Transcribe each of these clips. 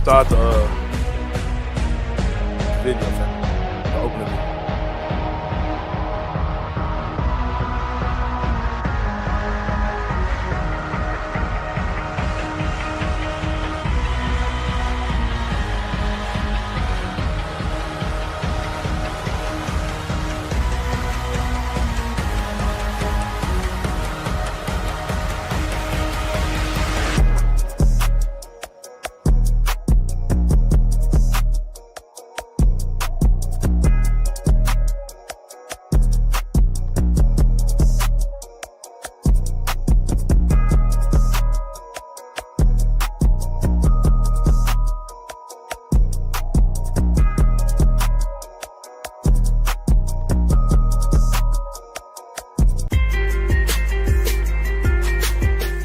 start the video, the opening video.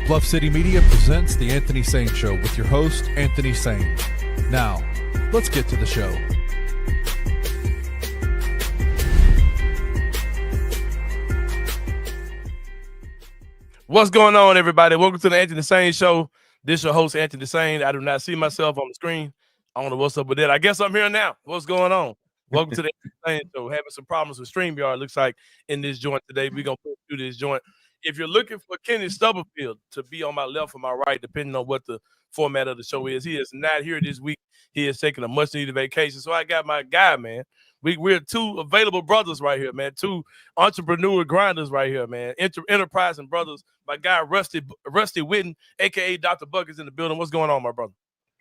Bluff City Media presents The Anthony Sain Show with your host, Anthony Sain. Now, let's get to the show. What's going on, everybody? Welcome to the Anthony Sain Show. This is your host, Anthony Sain. I do not see myself on the screen. I don't know what's up with that. I guess I'm here now. What's going on? Welcome to the Anthony Sain Show. Having some problems with StreamYard, looks like, in this joint today. We're going to put through this joint. If you're looking for Kenny Stubblefield to be on my left or my right, depending on what the format of the show is, he is not here this week. He is taking a much-needed vacation. So I got my guy, man. We're two available brothers right here, man. Two entrepreneur grinders right here, man. Enterprising brothers. My guy, Rusty Witten, a.k.a. Dr. Buck, is in the building. What's going on, my brother?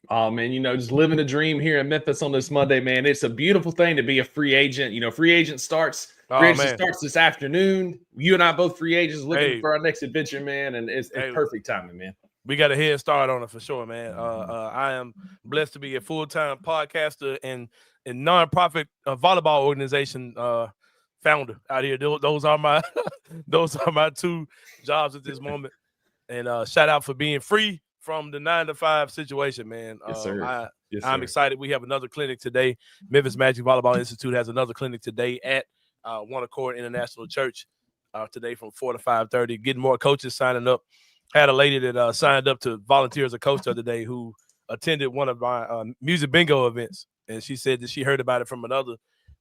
Oh, man, just living a dream here in Memphis on this Monday, man. It's a beautiful thing to be a free agent. Free agent starts this afternoon. You and I both free agents looking for our next adventure, man, and it's perfect timing, man. We got a head start on it for sure, man. I am blessed to be a full-time podcaster and nonprofit volleyball organization founder out here. Those are my two jobs at this moment. And shout out for being free from the 9-to-5 situation, man. Yes, sir. I'm excited. We have another clinic today. Memphis Magic Volleyball Institute has another clinic today at One Accord International Church today from 4 to 5:30. Getting more coaches signing up. Had a lady that signed up to volunteer as a coach the other day who attended one of my music bingo events, and she said that she heard about it from another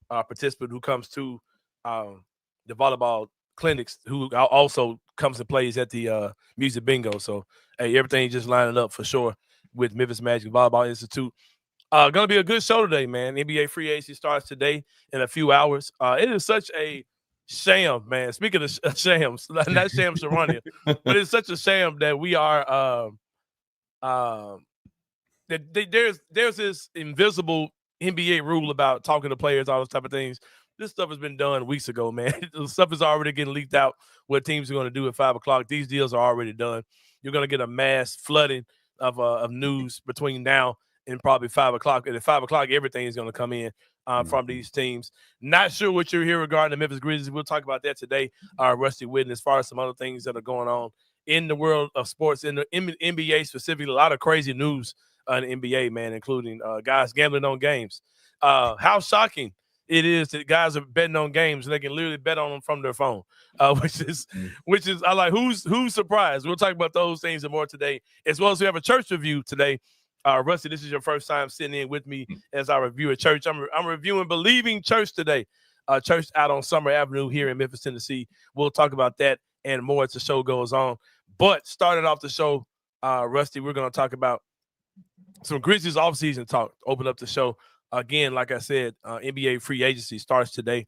participant who comes to the volleyball clinics, who also comes and plays at the music bingo. So, hey, everything just lining up for sure with Memphis Magic Volleyball Institute. Going to be a good show today, man. NBA free agency starts today in a few hours. It is such a sham, man. Speaking of shams, not Sham Sharania, but it's such a sham that we are there's this invisible NBA rule about talking to players, all those type of things. This stuff has been done weeks ago, man. The stuff is already getting leaked out what teams are going to do at 5 o'clock. These deals are already done. You're going to get a mass flooding of news between now and probably 5 o'clock. And at 5 o'clock, everything is going to come in from these teams. Not sure what you're here regarding the Memphis Grizzlies. We'll talk about that today, Rusty Witten, as far as some other things that are going on in the world of sports, in the NBA specifically. A lot of crazy news in the NBA, man, including guys gambling on games. How shocking it is that guys are betting on games and they can literally bet on them from their phone, which is I like, who's surprised? We'll talk about those things and more today, as well as we have a church review today. Rusty, this is your first time sitting in with me as I review a church. I'm reviewing Believing Church today, church out on Summer Avenue here in Memphis, Tennessee. We'll talk about that and more as the show goes on. But starting off the show, Rusty, we're going to talk about some Grizzlies offseason talk. Open up the show. Again, like I said, NBA free agency starts today.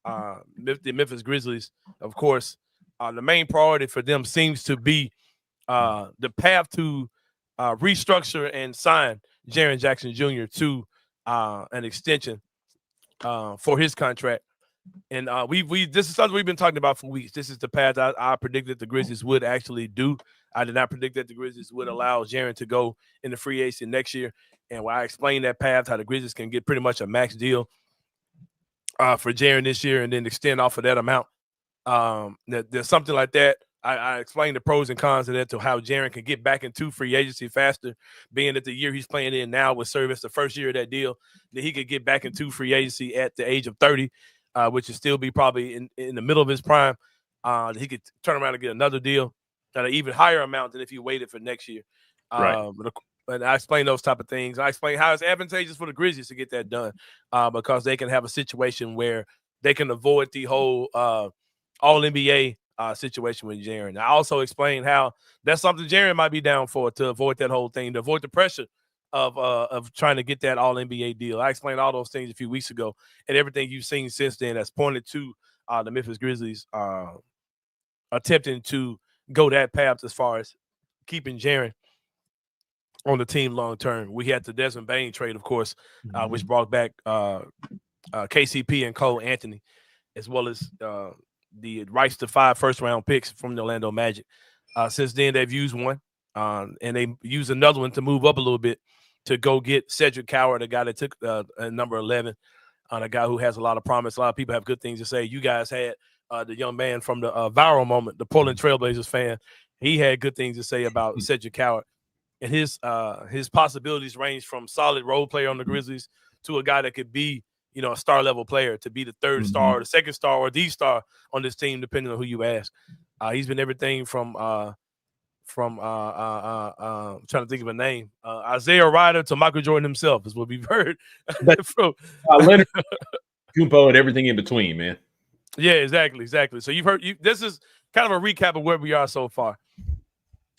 The Memphis Grizzlies, of course, the main priority for them seems to be the path to restructure and sign Jaren Jackson Jr. to an extension for his contract. And this is something we've been talking about for weeks. This is the path I predicted the Grizzlies would actually do. I did not predict that the Grizzlies would allow Jaren to go in the free agency next year. And when I explained that path, how the Grizzlies can get pretty much a max deal for Jaren this year and then extend off of that amount. There's something like that. I explained the pros and cons of that, to how Jaren can get back into free agency faster, being that the year he's playing in now would serve as the first year of that deal, that he could get back into free agency at the age of 30, which would still be probably in the middle of his prime. He could turn around and get another deal at an even higher amount than if he waited for next year. Right. But And I explain those type of things. I explain how it's advantageous for the Grizzlies to get that done because they can have a situation where they can avoid the whole All-NBA situation with Jaren. I also explain how that's something Jaren might be down for to avoid that whole thing, to avoid the pressure of trying to get that All-NBA deal. I explained all those things a few weeks ago, and everything you've seen since then that's pointed to the Memphis Grizzlies attempting to go that path as far as keeping Jaren on the team long term. We had the Desmond Bane trade, of course, which brought back KCP and Cole Anthony, as well as the rights to 5 first-round picks from the Orlando Magic. Since then, they've used one, and they used another one to move up a little bit to go get Cedric Coward, a guy that took number 11, a guy who has a lot of promise. A lot of people have good things to say. You guys had the young man from the viral moment, the Portland Trailblazers fan. He had good things to say about Cedric Coward. And his possibilities range from solid role player on the Grizzlies to a guy that could be, a star level player, to be the third star, or the second star, or the star on this team, depending on who you ask. He's been everything from trying to think of a name, Isaiah Ryder to Michael Jordan himself is what we've heard. From Leonard Kumpo and everything in between, man. Yeah, exactly. So you've heard. This is kind of a recap of where we are so far.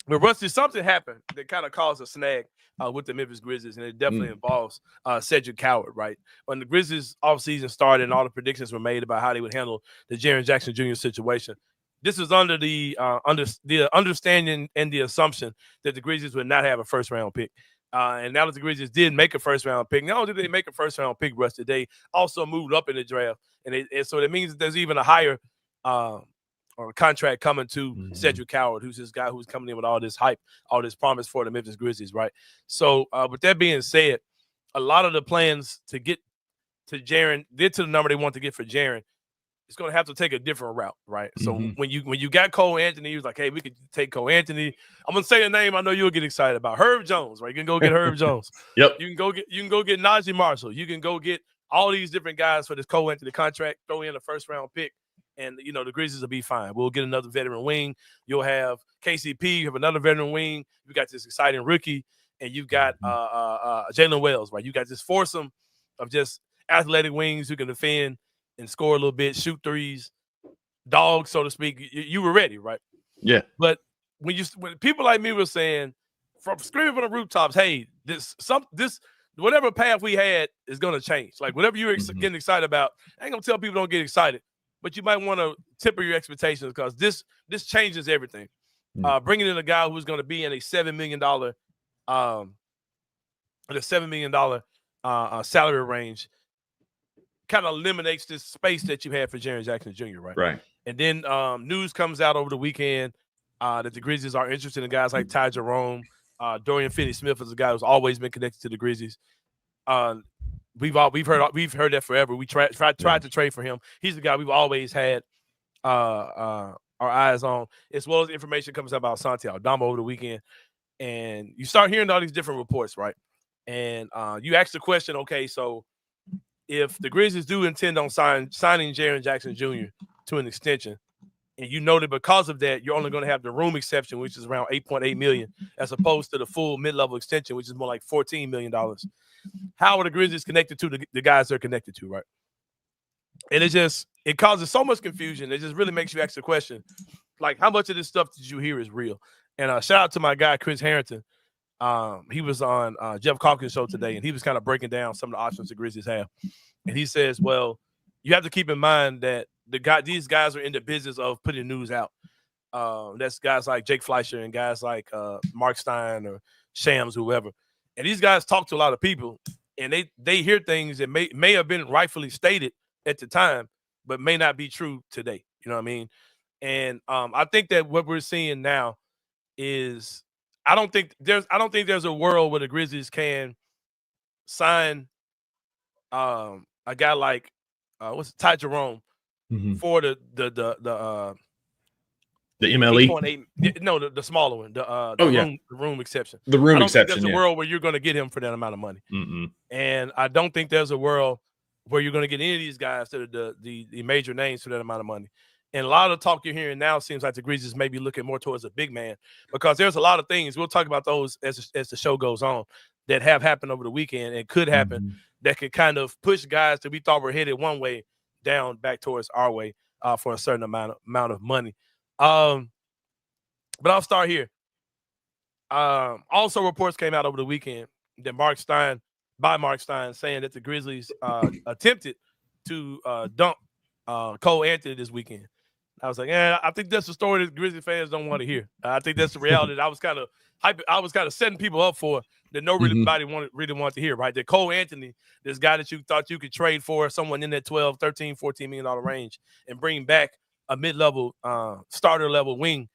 But Rusty, something happened that kind of caused a snag with the Memphis Grizzlies, and it definitely involves Cedric Coward, right? When the Grizzlies offseason started and all the predictions were made about how they would handle the Jaren Jackson Jr. situation, this was under the understanding and the assumption that the Grizzlies would not have a first-round pick. And now that the Grizzlies did make a first-round pick, not only did they make a first-round pick, Rusty, they also moved up in the draft. And so that means that there's even a higher or contract coming to Cedric Coward, who's this guy who's coming in with all this hype, all this promise for the Memphis Grizzlies, right? So with that being said, a lot of the plans to get to Jaren, get to the number they want to get for Jaren, it's going to have to take a different route, right? So when you got Cole Anthony, he was like, hey, we could take Cole Anthony. I'm going to say a name I know you'll get excited about. Herb Jones, right? You can go get Herb Jones. Yep. You can go get Najee Marshall. You can go get all these different guys for this Cole Anthony contract, throw in a first-round pick, and, the Grizzlies will be fine. We'll get another veteran wing. You'll have KCP. You have another veteran wing. You got this exciting rookie, and you've got Jalen Wells, right? You got this foursome of just athletic wings who can defend and score a little bit, shoot threes, dogs, so to speak. You were ready, right? Yeah. But when people like me were saying, from screaming from the rooftops, hey, this whatever path we had is going to change. Like whatever you're getting excited about, I ain't gonna tell people don't get excited. But you might want to temper your expectations because this changes everything. Bringing in a guy who's going to be in a $7 million salary range kind of eliminates this space that you had for Jaren Jackson Jr., right? Right. And then news comes out over the weekend that the Grizzlies are interested in guys like Ty Jerome. Dorian Finney-Smith is a guy who's always been connected to the Grizzlies. We've heard that forever. We tried to trade for him. He's the guy we've always had our eyes on, as well as information comes out about Santi Aldama over the weekend. And you start hearing all these different reports, right? And you ask the question, okay, so if the Grizzlies do intend on signing Jaren Jackson Jr. to an extension, and you know that because of that, you're only going to have the room exception, which is around $8.8 million, as opposed to the full mid-level extension, which is more like $14 million. How are the Grizzlies connected to the guys they're connected to, right? And it causes so much confusion. It just really makes you ask the question, like, how much of this stuff did you hear is real? And shout out to my guy, Chris Harrington. He was on Jeff Calkins' show today, and he was kind of breaking down some of the options the Grizzlies have. And he says, well, you have to keep in mind that these guys are in the business of putting news out. That's guys like Jake Fleischer and guys like Mark Stein or Shams, whoever. And these guys talk to a lot of people, and they hear things that may have been rightfully stated at the time, but may not be true today. You know what I mean? And I think that what we're seeing now is I don't think there's a world where the Grizzlies can sign a guy like Ty Jerome for the MLE? No, the smaller one. The room exception. The room I don't exception. think there's a world where you're going to get him for that amount of money. And I don't think there's a world where you're going to get any of these guys that are the major names for that amount of money. And a lot of the talk you're hearing now seems like the Grizzlies may be looking more towards a big man, because there's a lot of things, we'll talk about those as the show goes on, that have happened over the weekend and could happen that could kind of push guys that we thought were headed one way down back towards our way for a certain amount of money. But I'll start here. Also, reports came out over the weekend that Mark Stein saying that the Grizzlies attempted to dump Cole Anthony this weekend. I was like, I think that's the story that Grizzly fans don't want to hear. I think that's the reality that I was kind of setting people up for, that nobody really wanted to hear, right? That Cole Anthony, this guy that you thought you could trade for, someone in that 12, 13, $14 million range, and bring back a mid-level starter level wing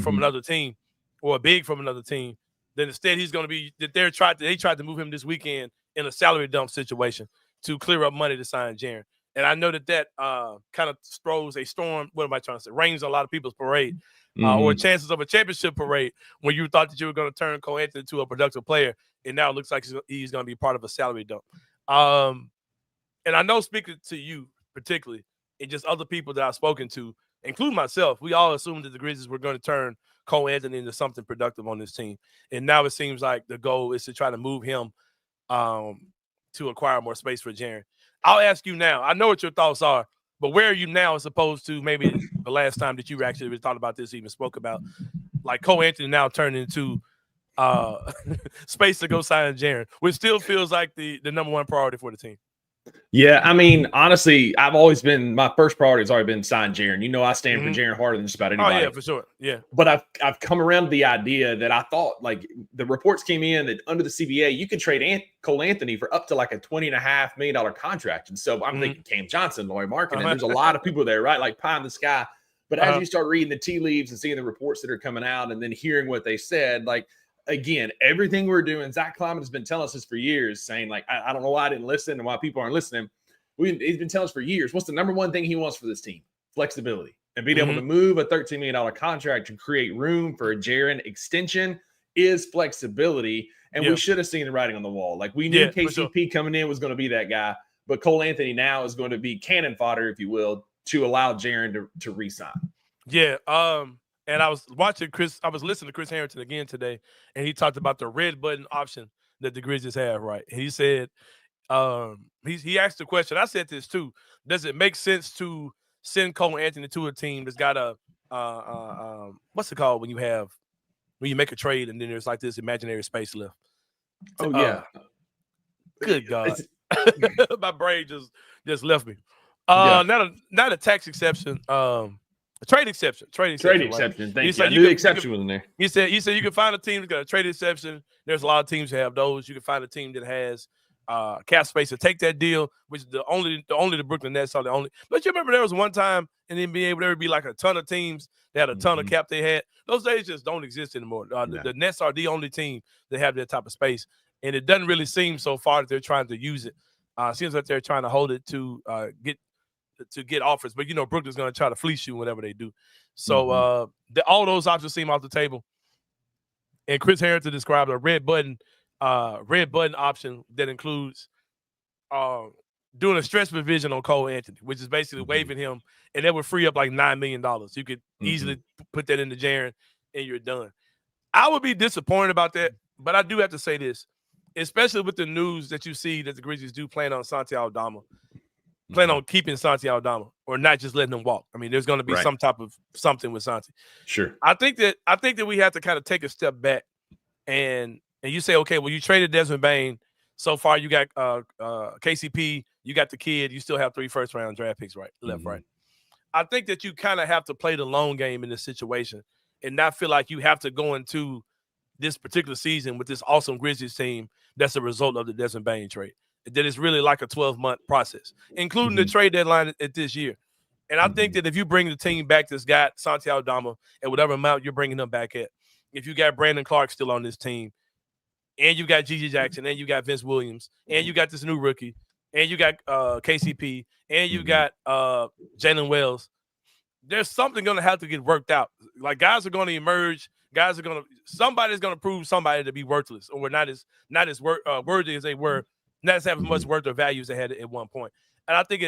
from another team, or a big from another team. Then instead he's going to be that they tried to move him this weekend in a salary dump situation to clear up money to sign Jaren. And I know that kind of throws a storm. What am I trying to say? Rains on a lot of people's parade, or chances of a championship parade, when you thought that you were going to turn Cole Anthony into a productive player, and now it looks like he's going to be part of a salary dump. And I know, speaking to you particularly, and just other people that I've spoken to, including myself, we all assumed that the Grizzlies were going to turn Cole Anthony into something productive on this team. And now it seems like the goal is to try to move him to acquire more space for Jaren. I'll ask you now. I know what your thoughts are, but where are you now as opposed to maybe the last time that you actually really thought about this, even spoke about, like Cole Anthony now turned into space to go sign Jaren, which still feels like the number one priority for the team? Yeah, I mean, honestly, my first priority has already been sign Jaren. You know, I stand for Jaren harder than just about anybody. Oh, yeah, for sure. Yeah. But I've come around to the idea that I thought, like, the reports came in that under the CBA, you could trade Cole Anthony for up to like a $20.5 million contract. And so I'm thinking Cam Johnson, Laurie Markkinen, and there's a lot of people there, right? Like pie in the sky. But as you start reading the tea leaves and seeing the reports that are coming out and then hearing what they said, like, again, everything we're doing, Zach Kleiman has been telling us this for years, saying, like, I don't know why I didn't listen and why people aren't listening. He's been telling us for years, what's the number one thing he wants for this team? Flexibility. And being able to move a $13 million contract to create room for a Jaren extension is flexibility. And we should have seen the writing on the wall. Like, we knew KCP coming in was going to be that guy, but Cole Anthony now is going to be cannon fodder, if you will, to allow Jaren to re-sign. Yeah. And I was listening to Chris Harrington again today, and he talked about the red button option that the Grizzlies have, right? And he said, he asked the question, I said this too, does it make sense to send Cole Anthony to a team that's got what's it called when you make a trade and then there's like this imaginary space left? Oh, yeah. Good God. My brain just left me. Not a tax exception. A trade exception. Trade exception. Thank you. I knew the exception was in there. He said you can find a team that's got a trade exception. There's a lot of teams that have those. You can find a team that has cap space to take that deal, which is only the Brooklyn Nets are the only. But you remember there was one time in the NBA where there would be like a ton of teams that had a ton of cap they had. Those days just don't exist anymore. The Nets are the only team that have that type of space, and it doesn't really seem so far that they're trying to use it. Seems like they're trying to hold it to get offers, but you know Brooklyn's going to try to fleece you whatever they do. So all those options seem off the table. And Chris Harrington described a red button option that includes doing a stretch provision on Cole Anthony, which is basically waiving him, and that would free up like $9 million. You could easily put that into Jaren, and you're done. I would be disappointed about that, but I do have to say this, especially with the news that you see that the Grizzlies do plan on Santi Aldama. Plan on keeping Santi Aldama or not just letting him walk. I mean, there's going to be some type of something with Santi. Sure. I think that we have to kind of take a step back and you say, okay, well, you traded Desmond Bane. So far, you got KCP, you got the kid, you still have 3 first-round draft picks right. I think that you kind of have to play the long game in this situation and not feel like you have to go into this particular season with this awesome Grizzlies team that's a result of the Desmond Bane trade. That is really like a 12-month process, including the trade deadline at this year. And I think that if you bring the team back that's got Santi Aldama at whatever amount you're bringing them back at, if you got Brandon Clark still on this team, and you got Gigi Jackson, and you got Vince Williams, and you got this new rookie, and you got KCP, and you got Jalen Wells, there's something going to have to get worked out. Like, guys are going to emerge. Somebody's going to prove somebody to be worthless or not as worthy as they were. Not as have as much worth or value as they had at one point. And I think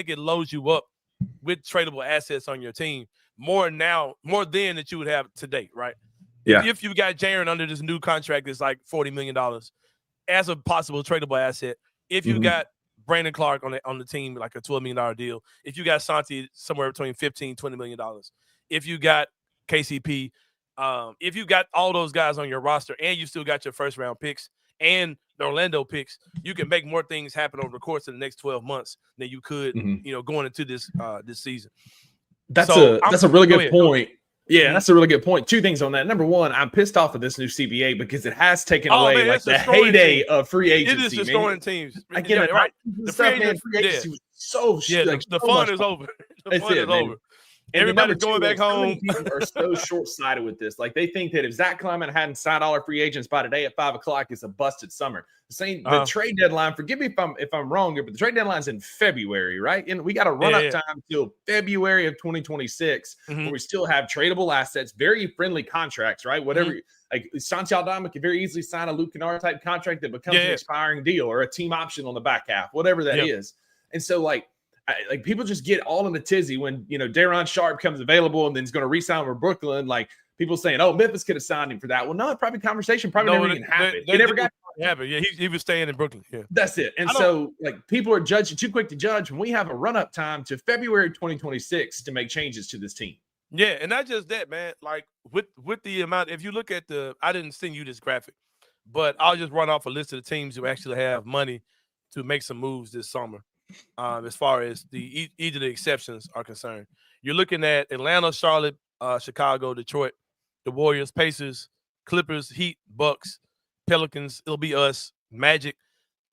it loads you up with tradable assets on your team more then that you would have today, right? Yeah. If you got Jaren under this new contract that's like $40 million as a possible tradable asset, if you got Brandon Clark on the team, like a $12 million deal, if you got Santi somewhere between $15-20 million, if you got KCP, if you got all those guys on your roster and you still got your first round picks and the Orlando picks, you can make more things happen over the course of the next 12 months than you could, going into this season. That's a really good point. Yeah, that's a really good point. Two things on that. Number one, I'm pissed off of this new CBA because it has taken away like the heyday of free agency. It is destroying teams. I get it. Right. The free agency was so the fun is over. The fun is over. And everybody's going back home. So many people are so short-sighted with this. Like, they think that if Zach Kleiman hadn't signed all our free agents by today at 5 o'clock, it's a busted summer. The trade deadline, forgive me if I'm wrong here, but the trade deadline's in February, right? And we got a run-up time till February of 2026, where we still have tradable assets, very friendly contracts, right? Whatever, like Santi Aldama can very easily sign a Luke Kennard type contract that becomes an expiring deal or a team option on the back half, whatever that is. And so, like people just get all in a tizzy when, Daron Sharp comes available and then he's going to re-sign with Brooklyn. Like, people saying, oh, Memphis could have signed him for that. Well, no, probably never even happened. It never got to happen. Yeah, he was staying in Brooklyn. Yeah. That's it. And so, like, people are too quick to judge when we have a run-up time to February 2026 to make changes to this team. Yeah, and not just that, man. Like, with the amount, if you look at I didn't send you this graphic, but I'll just run off a list of the teams who actually have money to make some moves this summer. As far as either the exceptions are concerned, you're looking at Atlanta, Charlotte, Chicago, Detroit, the Warriors, Pacers, Clippers, Heat, Bucks, Pelicans. It'll be us, Magic,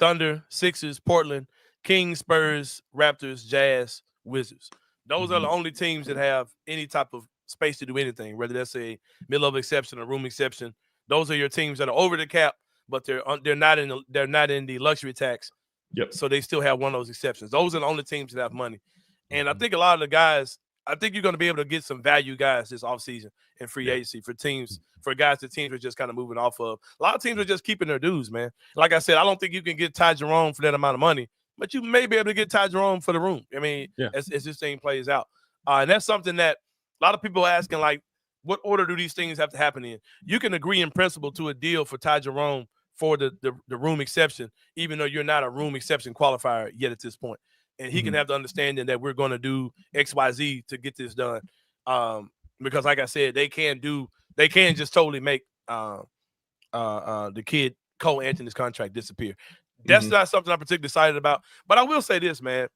Thunder, Sixers, Portland, Kings, Spurs, Raptors, Jazz, Wizards. Those are the only teams that have any type of space to do anything, whether that's a middle of exception or room exception. Those are your teams that are over the cap, but they're not in the luxury tax. Yep. So they still have one of those exceptions. Those are the only teams that have money. And I think a lot of the guys, I think you're going to be able to get some value guys this offseason in free agency for guys that teams are just kind of moving off of. A lot of teams are just keeping their dues, man. Like I said, I don't think you can get Ty Jerome for that amount of money, but you may be able to get Ty Jerome for the room. I mean, as this thing plays out. And that's something that a lot of people are asking, like, what order do these things have to happen in? You can agree in principle to a deal for Ty Jerome for the room exception, even though you're not a room exception qualifier yet at this point. And he can have the understanding that we're going to do X, Y, Z to get this done. Because like I said, they can just totally make the kid Cole Anthony's contract disappear. That's not something I'm particularly excited about. But I will say this, man.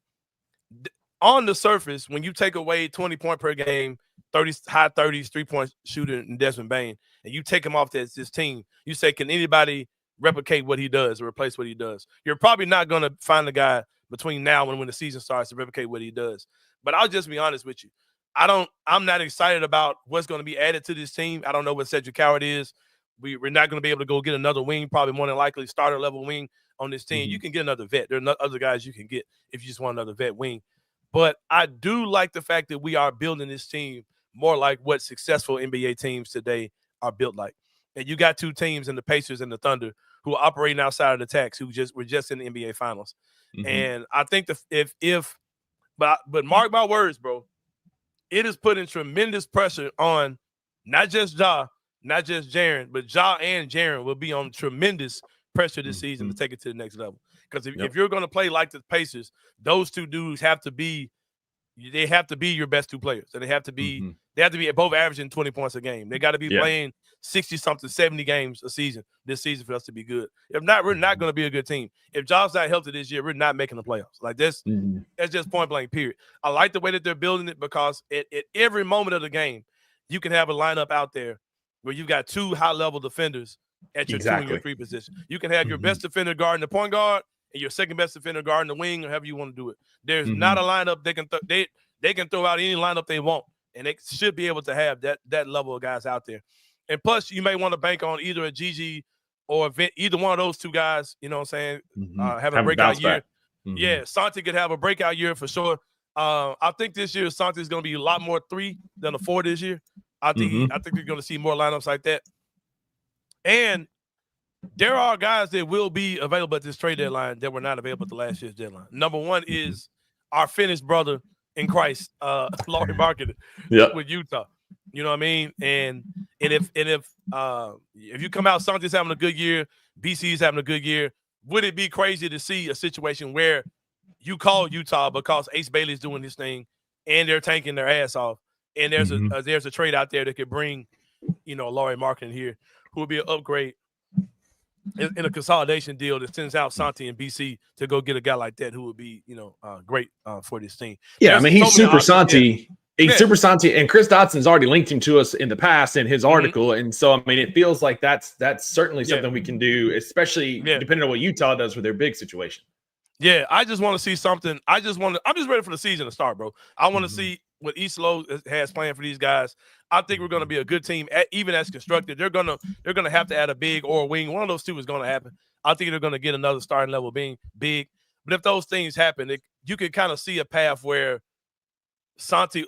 On the surface, when you take away 20 points per game, high 30s, 3-point shooter in Desmond Bane, and you take him off this team, you say, can anybody replicate what he does or replace what he does? You're probably not going to find a guy between now and when the season starts to replicate what he does. But I'll just be honest with you. I'm not excited about what's going to be added to this team. I don't know what Cedric Howard is. We're not going to be able to go get another wing, probably more than likely starter level wing on this team. You can get another vet. There are other guys you can get if you just want another vet wing. But I do like the fact that we are building this team more like what successful NBA teams today are built like. And you got two teams in the Pacers and the Thunder who are operating outside of the tax, who were just in the NBA Finals. And I think but mark my words, bro, it is putting tremendous pressure on not just Ja, not just Jaren, but Ja and Jaren will be on tremendous pressure this season to take it to the next level. Because if you're going to play like the Pacers, those two dudes have to be your best two players. And they have to be both averaging 20 points a game. They got to be playing 60-something, 70 games a season this season for us to be good. If not, we're not going to be a good team. If Ja's not healthy this year, we're not making the playoffs. Like this, that's just point blank, period. I like the way that they're building it because at every moment of the game, you can have a lineup out there where you've got two high-level defenders at your 2 and your 3 position. You can have your best defender guarding the point guard and your second best defender guarding the wing, or however you want to do it. There's not a lineup they can throw out any lineup they want, and they should be able to have that level of guys out there. And plus, you may want to bank on either a Gigi or either one of those two guys, you know what I'm saying, having a breakout year. Yeah, Santi could have a breakout year for sure. I think this year Santi is going to be a lot more 3 than a 4 this year. I think you're going to see more lineups like that. And there are guys that will be available at this trade deadline that were not available at the last year's deadline. Number one is our Finnish brother, in Christ, Lauri Markkanen with Utah. You know what I mean? And if you come out, Santi's having a good year, BC's having a good year, would it be crazy to see a situation where you call Utah because Ace Bailey's doing this thing and they're tanking their ass off, and there's a trade out there that could bring, Lauri Markkanen here, who would be an upgrade in a consolidation deal that sends out Santi and BC to go get a guy like that who would be, great for this team. Yeah, I mean, he's super Santi. He's super Santi, and Chris Dodson's already linked him to us in the past in his article, and so I mean, it feels like that's certainly something we can do, especially depending on what Utah does with their big situation. Yeah, I just want to see something. I'm just ready for the season to start, bro. I want to see what East Low has planned for these guys. I think we're going to be a good team, even as constructed. They're gonna have to add a big or a wing. One of those two is going to happen. I think they're going to get another starting level being big. But if those things happen, you can kind of see a path where Santi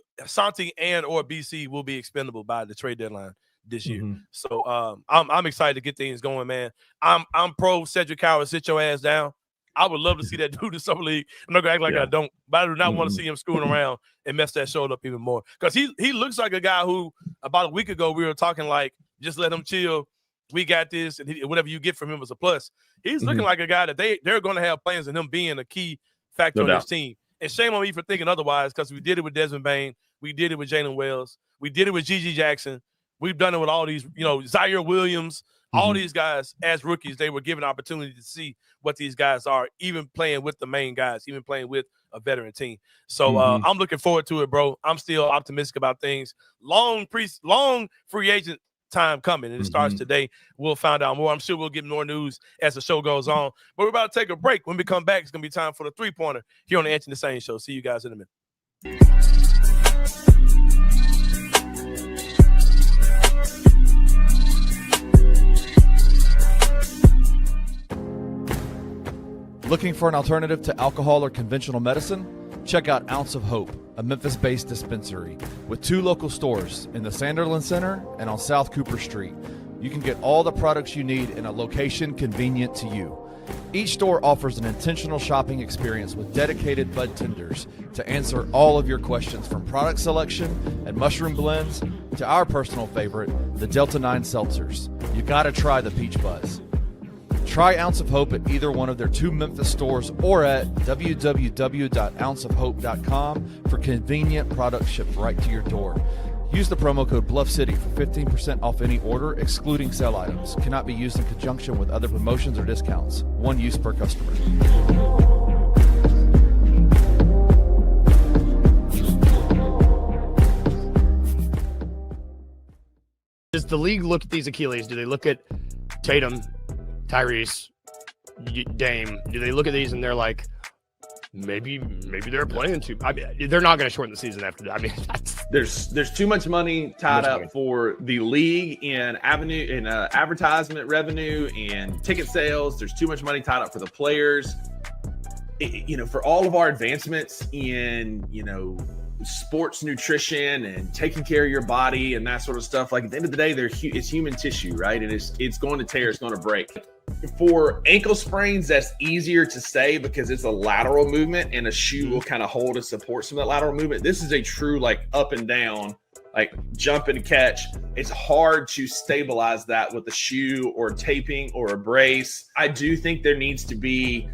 and or BC will be expendable by the trade deadline this year. So I'm excited to get things going, man. I'm pro Cedric Howard. Sit your ass down. I would love to see that dude in Summer League. I'm not gonna act like I don't, but I do not want to see him screwing around and mess that show up even more. Because he looks like a guy who about a week ago we were talking like, just let him chill. We got this, and whatever you get from him is a plus. He's looking like a guy that they're going to have plans in him being a key factor on this team. And shame on me for thinking otherwise, because we did it with Desmond Bain, we did it with Jalen Wells, we did it with Gigi Jackson. We've done it with all these, Zaire Williams. All these guys, as rookies, they were given opportunity to see what these guys are, even playing with the main guys, even playing with a veteran team. So I'm looking forward to it, bro. I'm still optimistic about things. Long free agent time coming, and it starts today. We'll find out more. I'm sure we'll get more news as the show goes on. But we're about to take a break. When we come back, it's going to be time for the three-pointer here on the Anthony Sain Show. See you guys in a minute. Looking for an alternative to alcohol or conventional medicine? Check out Ounce of Hope, a Memphis-based dispensary with 2 local stores in the Sanderland Center and on South Cooper Street. You can get all the products you need in a location convenient to you. Each store offers an intentional shopping experience with dedicated bud tenders to answer all of your questions, from product selection and mushroom blends to our personal favorite, the Delta 9 seltzers. You gotta try the Peach Buzz. Try Ounce of Hope at either one of their 2 Memphis stores or at www.ounceofhope.com for convenient products shipped right to your door. Use the promo code BluffCity for 15% off any order, excluding sale items. Cannot be used in conjunction with other promotions or discounts. One use per customer. Does the league look at these Achilles? Do they look at Tatum, Tyrese, Dame? Do they look at these and they're like, maybe they're playing too? I mean, they're not going to shorten the season after that. I mean, there's too much money tied up for the league in advertisement revenue and ticket sales. There's too much money tied up for the players. For all of our advancements in sports nutrition and taking care of your body and that sort of stuff. Like, at the end of the day, it's human tissue, right? And it's going to tear, it's going to break. For ankle sprains, that's easier to say because it's a lateral movement and a shoe will kind of hold and support some of that lateral movement. This is a true like up and down, like jump and catch. It's hard to stabilize that with a shoe or taping or a brace. I do think there needs to be,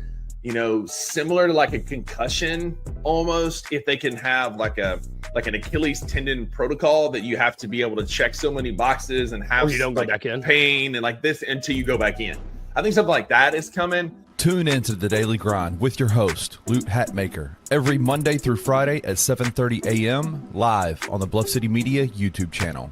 similar to like a concussion almost, if they can have like an Achilles tendon protocol that you have to be able to check so many boxes and have you don't go back in pain and like this until you go back in. I think something like that is coming. Tune into The Daily Grind with your host, Lute Hatmaker, every Monday through Friday at 7:30 a.m. live on the Bluff City Media YouTube channel.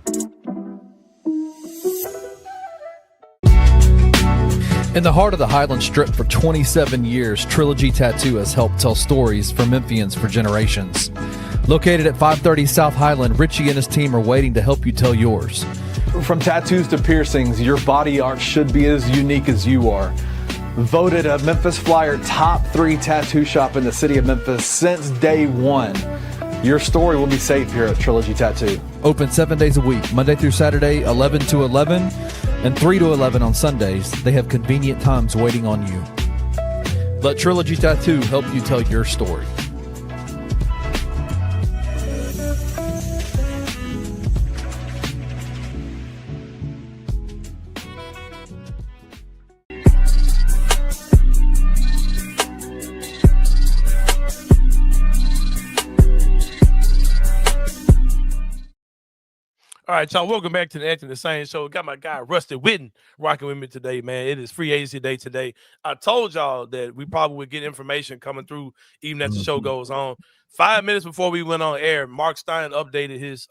In the heart of the Highland Strip for 27 years, Trilogy Tattoo has helped tell stories for Memphians for generations. Located at 530 South Highland, Richie and his team are waiting to help you tell yours. From tattoos to piercings, your body art should be as unique as you are. Voted a Memphis Flyer top 3 tattoo shop in the city of Memphis since day one. Your story will be safe here at Trilogy Tattoo. Open 7 days a week, Monday through Saturday, 11 to 11, and 3 to 11 on Sundays. They have convenient times waiting on you. Let Trilogy Tattoo help you tell your story. All right, y'all. Welcome back to the Anthony Sain Show. Got my guy Rusty Witten rocking with me today, man. It is free agency day today. I told y'all that we probably would get information coming through even as the show goes on. 5 minutes before we went on air, Mark Stein updated his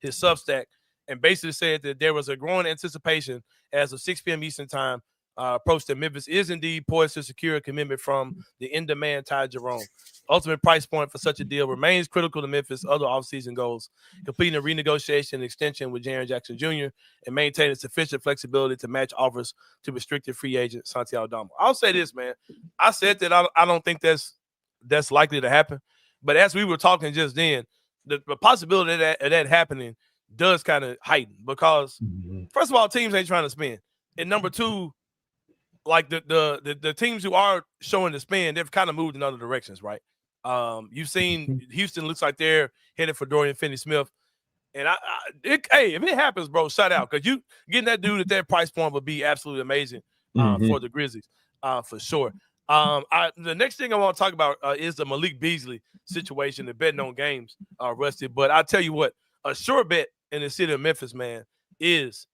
Substack and basically said that there was a growing anticipation as of 6 p.m. Eastern time approached that Memphis is indeed poised to secure a commitment from the in-demand Ty Jerome. Ultimate price point for such a deal remains critical to Memphis' other offseason goals, completing a renegotiation and extension with Jaren Jackson Jr. and maintaining sufficient flexibility to match offers to restricted free agent Santi Aldama. I'll say this, man. I said that I don't think that's likely to happen. But as we were talking just then, the possibility of that happening does kind of heighten because, first of all, teams ain't trying to spend. And number two, like the teams who are showing the spend, they've kind of moved in other directions, right? You've seen Houston looks like they're headed for Dorian Finney-Smith. And hey, if it happens, bro, shout out. Because you getting that dude at that price point would be absolutely amazing for the Grizzlies, for sure. The next thing I want to talk about is the Malik Beasley situation, the betting on games, Rusty. But I'll tell you what, a sure bet in the city of Memphis, man, is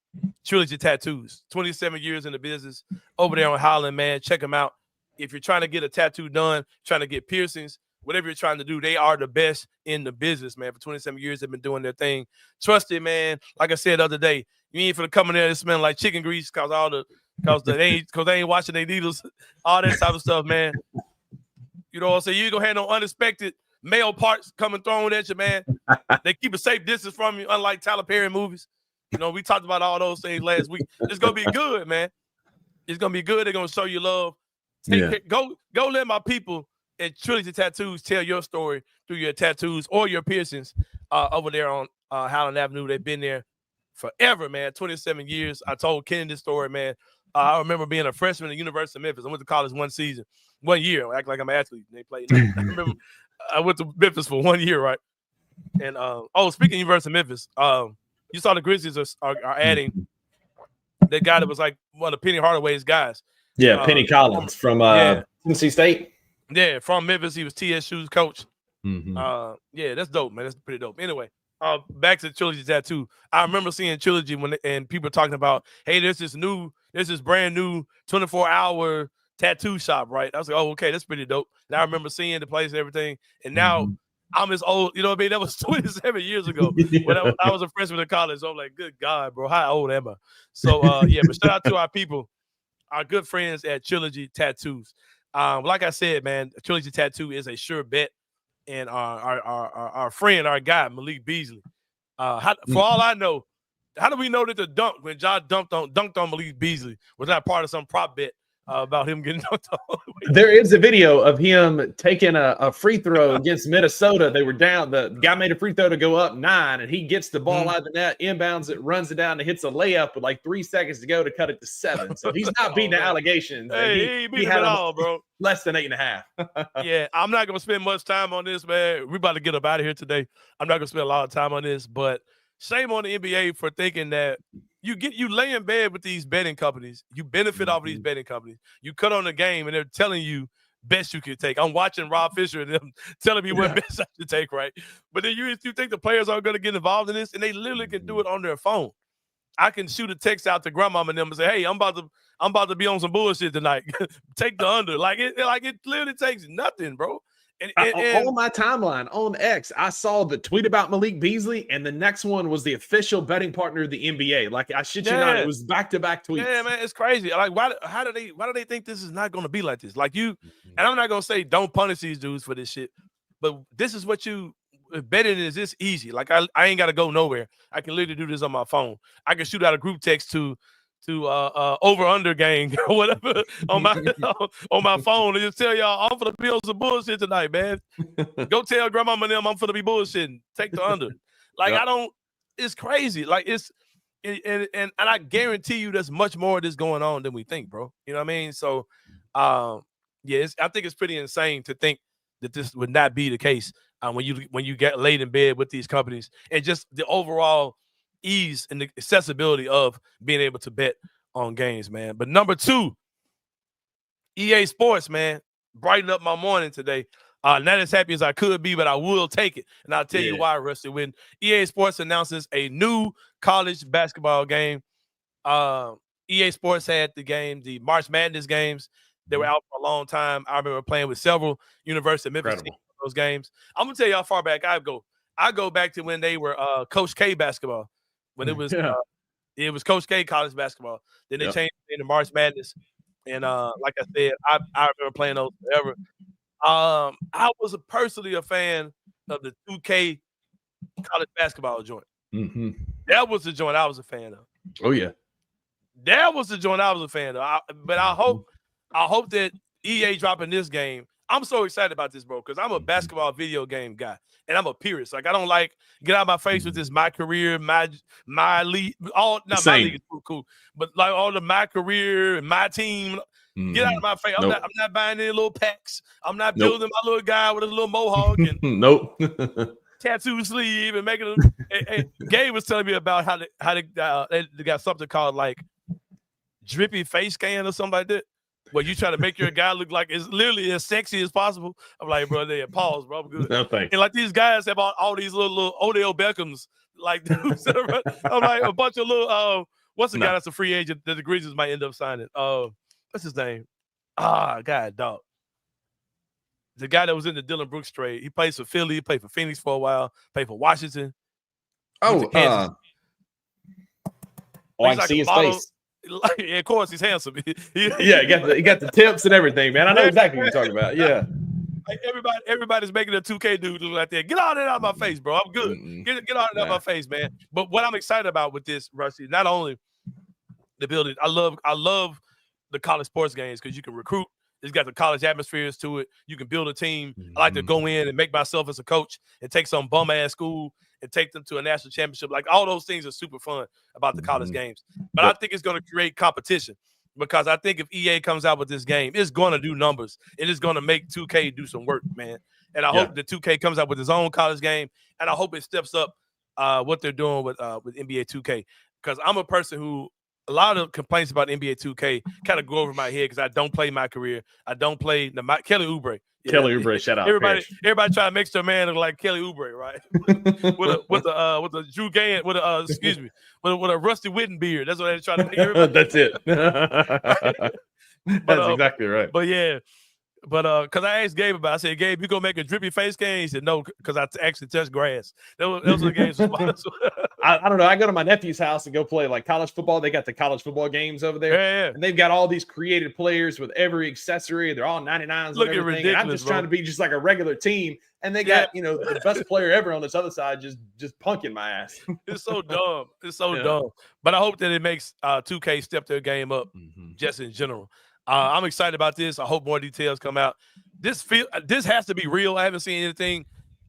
Trilogy Tattoos. 27 years in the business over there on Highland, man. Check them out. If you're trying to get a tattoo done, trying to get piercings, whatever you're trying to do, they are the best in the business, man. For 27 years, they've been doing their thing. Trust it, man. Like I said the other day, you ain't finna come in there and smell like chicken grease because they ain't washing their needles, all that type of stuff, man. You know what I'm saying? You ain't gonna have no unexpected male parts coming thrown at you, man. They keep a safe distance from you, unlike Tyler Perry movies. You know, we talked about all those things last week. It's gonna be good, man. It's gonna be good. They're gonna show you love. Go let my people at Trilogy Tattoos tell your story through your tattoos or your piercings over there on Highland Avenue. They've been there forever, man. 27 years. I told Kenny this story, man. I remember being a freshman at the University of Memphis. I went to college 1 year. Act like I'm an athlete. They played. I remember I went to Memphis for 1 year, right? And speaking of University of Memphis, you saw the Grizzlies are adding that guy that was like one of Penny Hardaway's guys. Yeah, Penny Collins from Tennessee State. Yeah, from Memphis. He was TSU's coach. Mm-hmm. That's dope, man. That's pretty dope. Anyway, back to Trilogy Tattoo. I remember seeing Trilogy and people talking about, hey, there's this brand new 24-hour tattoo shop, right? I was like, oh, okay, that's pretty dope. And I remember seeing the place and everything. And now I'm as old, you know what I mean? That was 27 years ago when I was a freshman in college. So I'm like, good God, bro, how old am I? So, but shout out to our people, our good friends at Trilogy Tattoos. Like I said, man, Trilogy Tattoo is a sure bet. And our friend, our guy, Malik Beasley. For all I know, how do we know that the dunk, when John dunked on Malik Beasley, was not part of some prop bet about him getting dunked on? There is a video of him taking a free throw against Minnesota. They were down. The guy made a free throw to go up 9, and he gets the ball out of the net, inbounds it, runs it down, and hits a layup with like 3 seconds to go to cut it to 7. So he's not beating the allegations. Hey, he had it all, bro. Less than 8.5. Yeah, I'm not gonna spend much time on this, man. We're about to get up out of here today. I'm not gonna spend a lot of time on this, but shame on the NBA for thinking that you lay in bed with these betting companies. You benefit off of these betting companies. You cut on the game, and they're telling you bets you can take. I'm watching Rob Fisher and them telling me what bets I should take, right? But then you think the players aren't going to get involved in this, and they literally can do it on their phone. I can shoot a text out to grandmama and them and say, "Hey, I'm about to be on some bullshit tonight. Take the under." Like it literally takes nothing, bro. And on my timeline on X, I saw the tweet about Malik Beasley, and the next one was the official betting partner of the NBA. Like, I shit you not, it was back-to-back tweets. Yeah, man, it's crazy. Like, why do they think this is not going to be like this? Like and I'm not going to say don't punish these dudes for this shit, but this is what betting is this easy. Like, I ain't got to go nowhere. I can literally do this on my phone. I can shoot out a group text to over-under gang or whatever on my phone and just tell y'all I'm gonna be on some bullshit tonight, man. Go tell grandmama and them I'm gonna be bullshitting. Take the under. Like it's crazy. Like and I guarantee you there's much more of this going on than we think, bro. You know what I mean? So I think it's pretty insane to think that this would not be the case when you get laid in bed with these companies and just the overall ease and the accessibility of being able to bet on games, man. But number 2, EA Sports, man, brighten up my morning today. Not as happy as I could be, but I will take it. And I'll tell you why, Rusty. When EA Sports announces a new college basketball game, EA Sports had the March Madness games. They were out for a long time. I remember playing with several University of Memphis teams for those games. I'm going to tell you how far back I go. I go back to when they were Coach K basketball, when it was Coach K college basketball. Then they changed it to March Madness. And like I said, I remember playing those forever. I was personally a fan of the 2K college basketball joint. Mm-hmm. That was the joint I was a fan of. Oh, yeah. That was the joint I was a fan of. But I hope that EA dropping this game. I'm so excited about this, bro, because I'm a basketball video game guy, and I'm a purist. Like, I don't like get out of my face with this my career, my league. My league is cool, but like all the my career and my team. Get out of my face. I'm not buying any little packs. I'm not building my little guy with a little mohawk and tattoo sleeve and making them. And Gabe was telling me about how they got something called like drippy face scan or something like that. Where you try to make your guy look like it's literally as sexy as possible. I'm like, bro, pause, bro. I'm good. No, thanks. And like these guys have all these little Odell Beckhams, like dudes. I'm like a bunch of little what's the guy that's a free agent that the Grizzlies might end up signing? What's his name? God, dog. The guy that was in the Dylan Brooks trade. He plays for Philly. He played for Phoenix for a while. Played for Washington. I see his face. Like, of course, he's handsome. He got the tips and everything, man. I know exactly what you're talking about. Yeah. Like everybody's making a 2K dude look like that. Get all that out of my face, bro. I'm good. Get all that out of my face, man. But what I'm excited about with this, Rusty, not only the building, I love the college sports games because you can recruit. It's got the college atmospheres to it. You can build a team. I like to go in and make myself as a coach and take some bum ass school and take them to a national championship. Like all those things are super fun about the college games. But I think it's going to create competition because I think if EA comes out with this game, it's going to do numbers. It is going to make 2K do some work, man. And I hope that 2K comes out with his own college game, and I hope it steps up what they're doing with NBA 2K. Because I'm a person who a lot of complaints about NBA 2K kind of go over my head because I don't play my career. I don't play Kelly Oubre. Kelly Oubre, shout out. Everybody try to make their man look like Kelly Oubre, right? with a Drew Gann, with a Rusty Witten beard. That's what they're trying to make everybody. That's it. That's exactly right. But yeah. But because I asked Gabe about it, I said, Gabe, you gonna make a drippy face game? He said, no, because I actually touched grass. Those are the games. I don't know. I go to my nephew's house and go play like college football. They got the college football games over there. Yeah. And they've got all these creative players with every accessory. They're all 99s. Looking ridiculous. And I'm just trying to be just like a regular team. And they got, the best player ever on this other side just punking my ass. It's so dumb. It's so dumb. But I hope that it makes 2K step their game up just in general. I'm excited about this. I hope more details come out. This has to be real. I haven't seen anything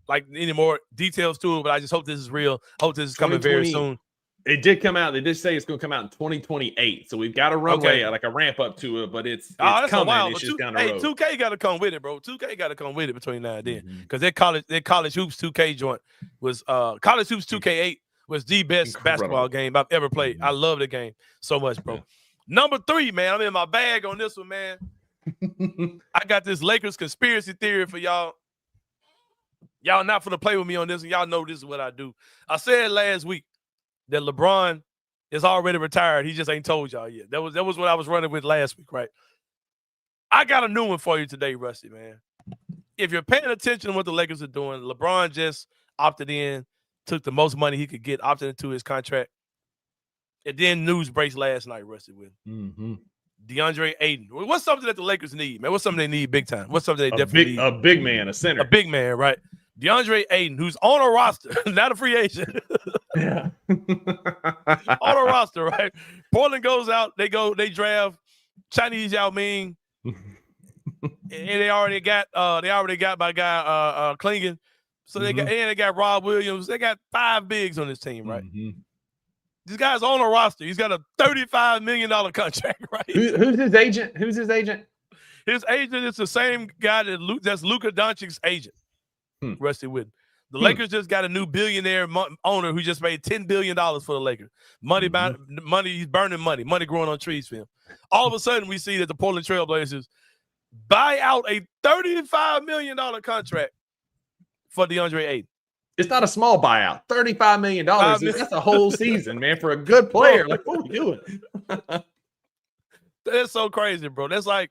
like any more details to it, but I just hope this is real. I hope this is coming very soon. It did come out. They did say it's going to come out in 2028. So we've got a runway, like a ramp up to it, but it's that's coming. A while. It's just down the road. 2K got to come with it, bro. 2K got to come with it between now and then because their college hoops 2K joint was college hoops 2K8 was the best basketball game I've ever played. I love the game so much, bro. Yeah. Number 3, man. I'm in my bag on this one, man. I got this Lakers conspiracy theory for y'all. Y'all not finna play with me on this, and y'all know this is what I do. I said last week that LeBron is already retired. He just ain't told y'all yet. That was what I was running with last week, right? I got a new one for you today, Rusty, man. If you're paying attention to what the Lakers are doing, LeBron just opted in, took the most money he could get, opted into his contract. And then news breaks last night, Rusty, with DeAndre Ayton. What's something that the Lakers need, man? What's something they need big time? What's something they definitely need? A big man, a center. A big man, right? DeAndre Ayton, who's on a roster, not a free agent. Yeah. On a roster, right? Portland goes out, they draft Chinese Yao Ming. And they already got my guy Klingon. So they got Rob Williams. They got 5 bigs on this team, right? This guy's on a roster. He's got a $35 million contract, right? Who's his agent? His agent is the same guy that's Luka Doncic's agent, Rusty Witten. The Lakers just got a new billionaire owner who just made $10 billion for the Lakers. Money, he's burning money growing on trees for him. All of a sudden, we see that the Portland Trailblazers buy out a $35 million contract for DeAndre Ayton. It's not a small buyout. $35 million. That's a whole season, man, for a good player. Like, what are we doing? That's so crazy, bro. That's like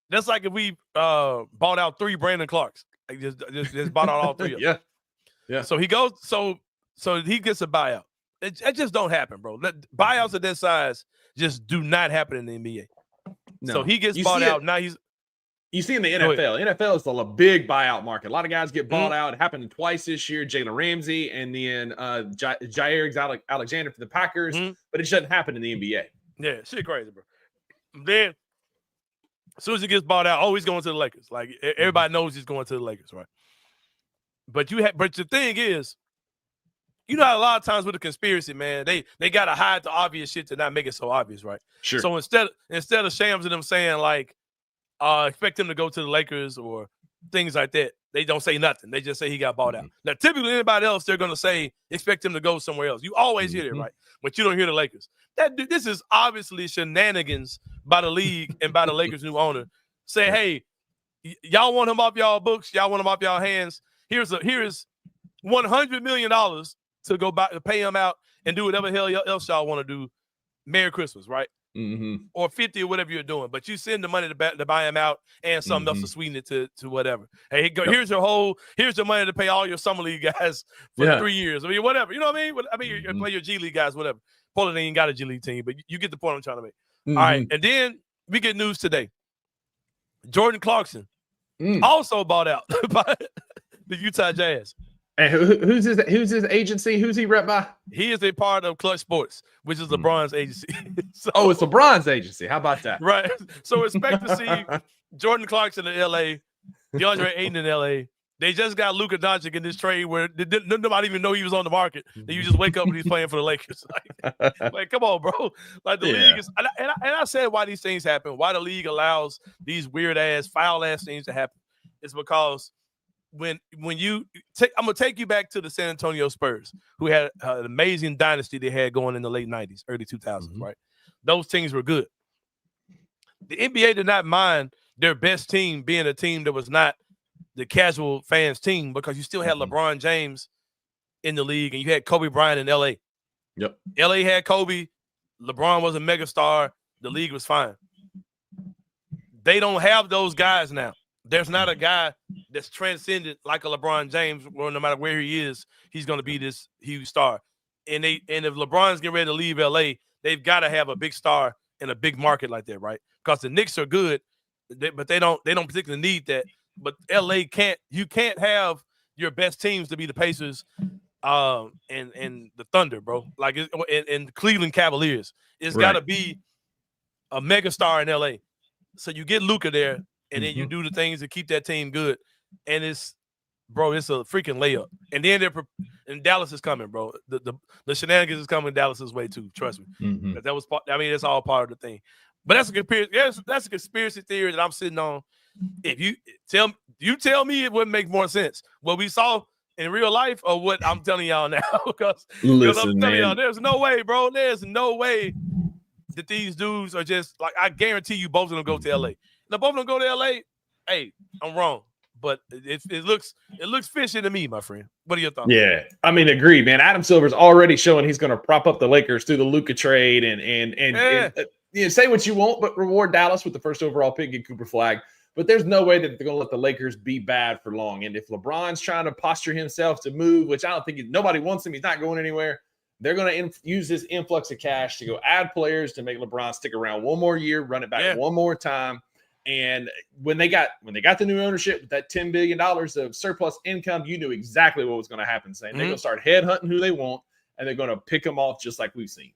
if we bought out 3 Brandon Clarks. Like just bought out all 3 of them. Yeah. So he goes. So he gets a buyout. It just don't happen, bro. Buyouts of that size just do not happen in the NBA. No. So he gets bought out. Now you see in the NFL. NFL is a big buyout market. A lot of guys get bought out. It happened twice this year. Jalen Ramsey and then Jair Alexander for the Packers. But it shouldn't happen in the NBA. Yeah, shit crazy, bro. Then as soon as he gets bought out, he's going to the Lakers. Like everybody knows he's going to the Lakers, right? But the thing is, you know how a lot of times with the conspiracy, man, they gotta hide the obvious shit to not make it so obvious, right? Sure. So instead of Shams and them saying like, expect him to go to the Lakers or things like that, they don't say nothing. They just say he got bought out. Now, typically anybody else, they're gonna say expect him to go somewhere else. You always hear it, right? But you don't hear the Lakers. This is obviously shenanigans by the league and by the Lakers' new owner. Say, hey, y'all want him off y'all books? Y'all want him off y'all hands? Here's $100 million to go to pay him out and do whatever hell else y'all want to do. Merry Christmas, right? Or 50 or whatever you're doing, but you send the money to buy him out and something else to sweeten it to whatever. Hey, here's your money to pay all your summer league guys for 3 years. I mean, whatever. You know what I mean? You play your G League guys, whatever. Portland ain't got a G League team, but you get the point I'm trying to make. All right, and then we get news today. Jordan Clarkson also bought out by the Utah Jazz. And who's his agency? Who's he rep by? He is a part of Clutch Sports, which is LeBron's agency. It's LeBron's agency. How about that? Right. So expect to see Jordan Clarkson in L.A., DeAndre Ayton in L.A. They just got Luka Doncic in this trade where nobody even know he was on the market. And you just wake up and he's playing for the Lakers. Like come on, bro. Like the league is, and I said why these things happen, why the league allows these weird ass, foul ass things to happen. It's because when you I'm gonna take you back to the San Antonio Spurs, who had an amazing dynasty they had going in the late 90s, early 2000s, right? Those teams were good. The NBA did not mind their best team being a team that was not the casual fans team because you still had LeBron James in the league and you had Kobe Bryant in LA. Yep. LA had Kobe, LeBron was a megastar, the league was fine. They don't have those guys now. There's not a guy that's transcended like a LeBron James, where no matter where he is, he's going to be this huge star. And if LeBron's getting ready to leave LA, they've got to have a big star in a big market like that, right? Because the Knicks are good, but they don't particularly need that. But LA you can't have your best teams to be the Pacers and the Thunder, bro. Like and Cleveland Cavaliers. It's got to be a mega star in LA. So you get Luka there. And then you do the things to keep that team good. And it's a freaking layup. And then and Dallas is coming, bro. The shenanigans is coming Dallas's way too. Trust me. That was that's all part of the thing. But that's a conspiracy theory that I'm sitting on. If you tell me it wouldn't make more sense what we saw in real life or what I'm telling y'all now. Because I'm telling y'all, there's no way, bro. There's no way that these dudes are just like, I guarantee you both of them go to LA. Now, both of them go to LA. Hey, I'm wrong, but it looks fishy to me, my friend. What are your thoughts? Yeah, I mean, agreed, man. Adam Silver's already showing he's going to prop up the Lakers through the Luka trade and say what you want, but reward Dallas with the first overall pick and Cooper Flag. But there's no way that they're going to let the Lakers be bad for long. And if LeBron's trying to posture himself to move, which I don't think nobody wants him, he's not going anywhere. They're going to use this influx of cash to go add players to make LeBron stick around one more year, run it back one more time. And when they got the new ownership with that $10 billion of surplus income, you knew exactly what was going to happen. Saying they're going to start headhunting who they want, and they're going to pick them off just like we've seen.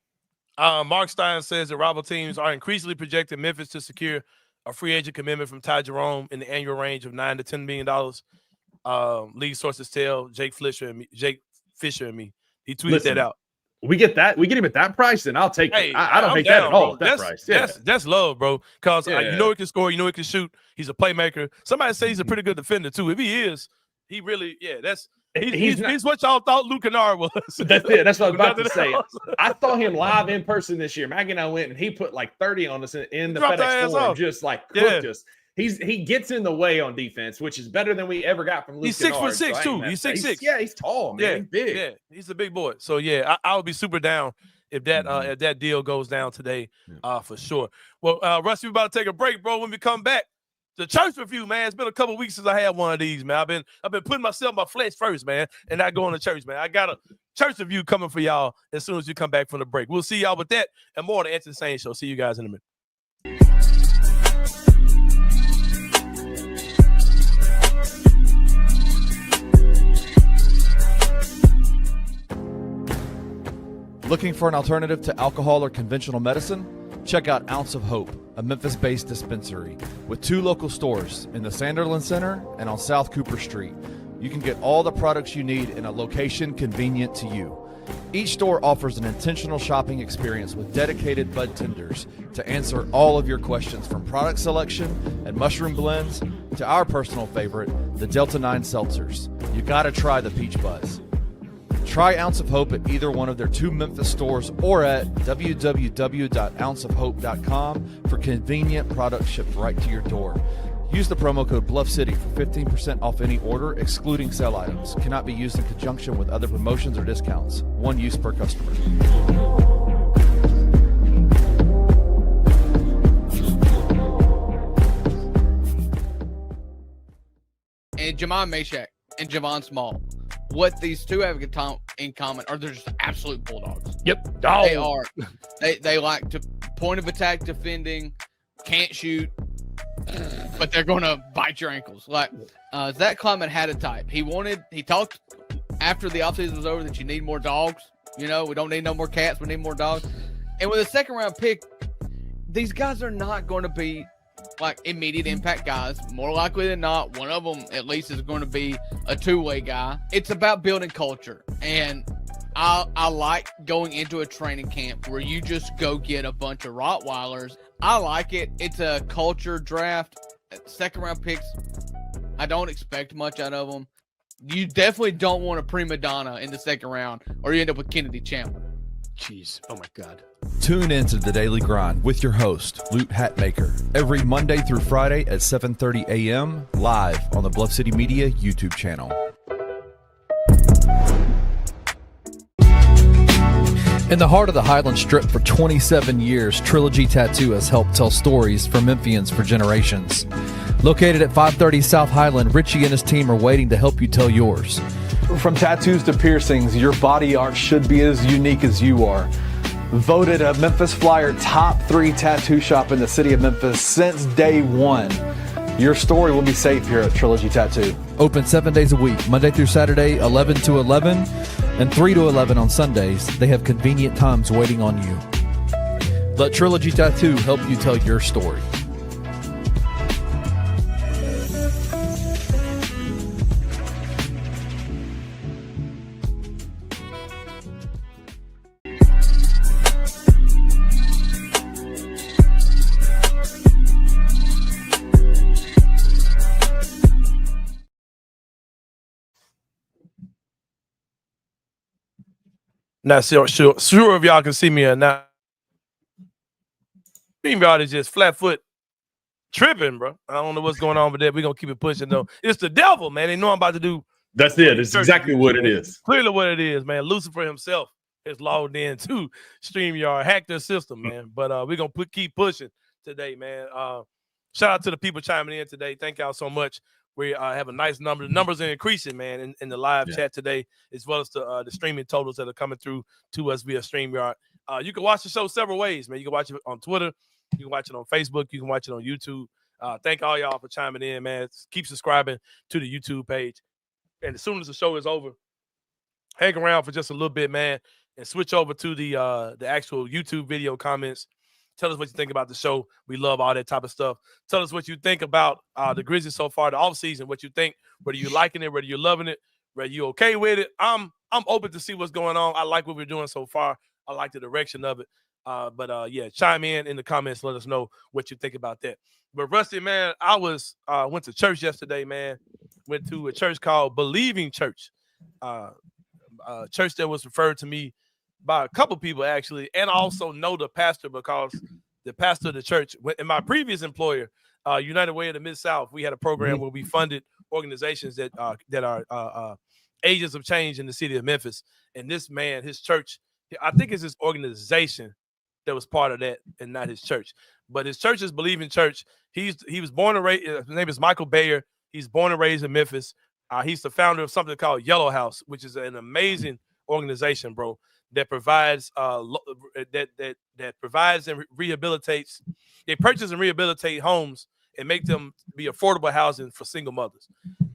Mark Stein says that rival teams are increasingly projecting Memphis to secure a free agent commitment from Ty Jerome in the annual range of $9 to $10 million. League sources tell Jake Fisher and me. He tweeted that out. We get that. We get him at that price, then I'll take it. I don't hate that at all. That price. That's love, bro. Because you know he can score. You know he can shoot. He's a playmaker. Somebody say he's a pretty good defender too. If he is, he really he's what y'all thought Luke Kennard was. That's it. That's what I was about to say. I saw him live in person this year. Maggie and I went, and he put like 30 on us in the FedEx Forum, just like cooked us. he gets in the way on defense, which is better than we ever got from Luke. He's 6'6" too. He's 6'6". Yeah, he's tall, man. Yeah, He's big. Yeah, he's a big boy. So yeah, I would be super down if that deal goes down today, for sure. Well, Rusty, we're about to take a break, bro. When we come back, the church review, man. It's been a couple weeks since I had one of these, man. I've been putting my flesh first, man, and not going to church, man. I got a church review coming for y'all as soon as you come back from the break. We'll see y'all with that and more on the Answer the Sain show. See you guys in a minute. Looking for an alternative to alcohol or conventional medicine? Check out Ounce of Hope, a Memphis-based dispensary with 2 local stores in the Sanderlin Center and on South Cooper Street. You can get all the products you need in a location convenient to you. Each store offers an intentional shopping experience with dedicated bud tenders to answer all of your questions, from product selection and mushroom blends to our personal favorite, the Delta 9 seltzers. You gotta try the Peach Buzz. Try Ounce of Hope at either one of their 2 Memphis stores or at www.ounceofhope.com for convenient products shipped right to your door. Use the promo code Bluff City for 15% off any order, excluding sale items. Cannot be used in conjunction with other promotions or discounts. One use per customer. And Jamon Meshack and Javon Small. What these two have in common are they're just absolute bulldogs. Yep. They are. They like to point of attack defending, can't shoot, but they're going to bite your ankles. Like Zach Kleiman had a type. He talked after the offseason was over that you need more dogs. You know, we don't need no more cats. We need more dogs. And with a second round pick, these guys are not going to be like immediate impact guys. More likely than not, one of them at least is going to be a two-way guy. It's about building culture. And I like going into a training camp where you just go get a bunch of Rottweilers. I like it. It's a culture draft. Second round picks, I don't expect much out of them. You definitely don't want a prima donna in the second round or you end up with Kennedy Chandler. Jeez. Oh, my God. Tune in to The Daily Grind with your host, Loot Hatmaker, every Monday through Friday at 7:30 a.m. live on the Bluff City Media YouTube channel. In the heart of the Highland Strip for 27 years, Trilogy Tattoo has helped tell stories for Memphians for generations. Located at 530 South Highland, Richie and his team are waiting to help you tell yours. From tattoos to piercings, your body art should be as unique as you are. Voted a Memphis Flyer top 3 tattoo shop in the city of Memphis since day one. Your story will be safe here at Trilogy Tattoo. Open 7 days a week, Monday through Saturday, 11 to 11, and 3 to 11 on Sundays. They have convenient times waiting on you. Let Trilogy Tattoo help you tell your story. Not sure if y'all can see me or not. Y'all is just flat foot tripping, bro. I don't know what's going on with that. We're going to keep it pushing, though. It's the devil, man. They know I'm about to do. That's it. It's exactly what it is. Clearly what it is, man. Lucifer himself is logged in to StreamYard, hacked their system, man. But we're going to keep pushing today, man. Shout out to the people chiming in today. Thank y'all so much. We have a nice number. The numbers are increasing, man, in the live chat today, as well as the streaming totals that are coming through to us via StreamYard. You can watch the show several ways, man. You can watch it on Twitter. You can watch it on Facebook. You can watch it on YouTube. Thank all y'all for chiming in, man. Keep subscribing to the YouTube page. And as soon as the show is over, hang around for just a little bit, man, and switch over to the actual YouTube video comments. Tell us what you think about the show. We love all that type of stuff. Tell us what you think about the Grizzlies so far, the offseason, what you think, whether you're liking it, whether you're loving it, whether you're okay with it. I'm open to see what's going on. I like what we're doing so far. I like the direction of it. But chime in the comments. Let us know what you think about that. But Rusty, man, I went to church yesterday, man. Went to a church called Believing Church. A church that was referred to me by a couple people, actually, and I also know the pastor because the pastor of the church, in my previous employer, United Way of the Mid-South, we had a program where we funded organizations that are agents of change in the city of Memphis. And this man, his church, I think it's his organization that was part of that and not his church. But his church is Believing Church. He was born and raised, his name is Michael Bayer. He's born and raised in Memphis. He's the founder of something called Yellow House, which is an amazing organization, bro, that provides that provides and rehabilitates. They purchase and rehabilitate homes and make them be affordable housing for single mothers.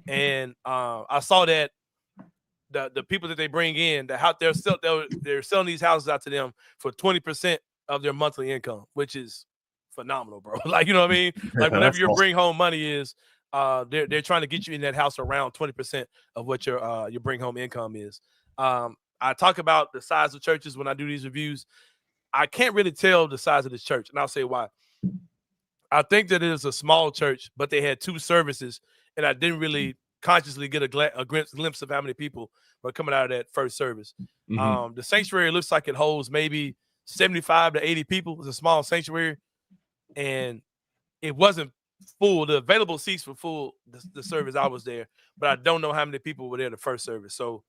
And I saw that the people that they bring in, they're selling these houses out to them for 20% of their monthly income, which is phenomenal, bro. Like, you know what I mean? Like, whatever your bring home money is, they're trying to get you in that house around 20% of what your bring home income is. I talk about the size of churches when I do these reviews. I can't really tell the size of this church, and I'll say why. I think that it is a small church, but they had 2 services, and I didn't really consciously get a glimpse of how many people were coming out of that first service. The sanctuary looks like it holds maybe 75 to 80 people. It's a small sanctuary, and it wasn't full. The available seats were full the service I was there, but I don't know how many people were there the first service. So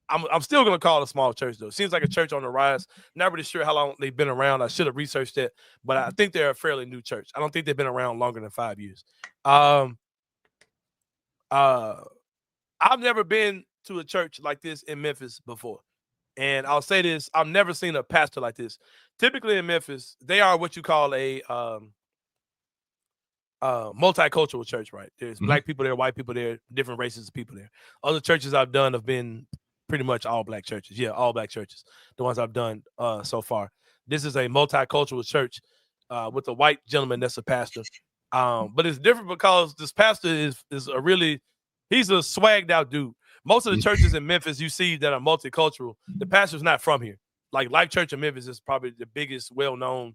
I'm still going to call it a small church, though. It seems like a church on the rise. Not really sure how long they've been around. I should have researched that, but I think they're a fairly new church. I don't think they've been around longer than 5 years. I've never been to a church like this in Memphis before. And I'll say this, I've never seen a pastor like this. Typically in Memphis, they are what you call a multicultural church, right? There's black people there, white people there, different races of people there. Other churches I've done have been pretty much all black churches. Yeah, all black churches, the ones I've done so far. This is a multicultural church with a white gentleman that's a pastor. But it's different because this pastor is he's a swagged out dude. Most of the churches in Memphis you see that are multicultural, the pastor's not from here. Like Life Church in Memphis is probably the biggest, well-known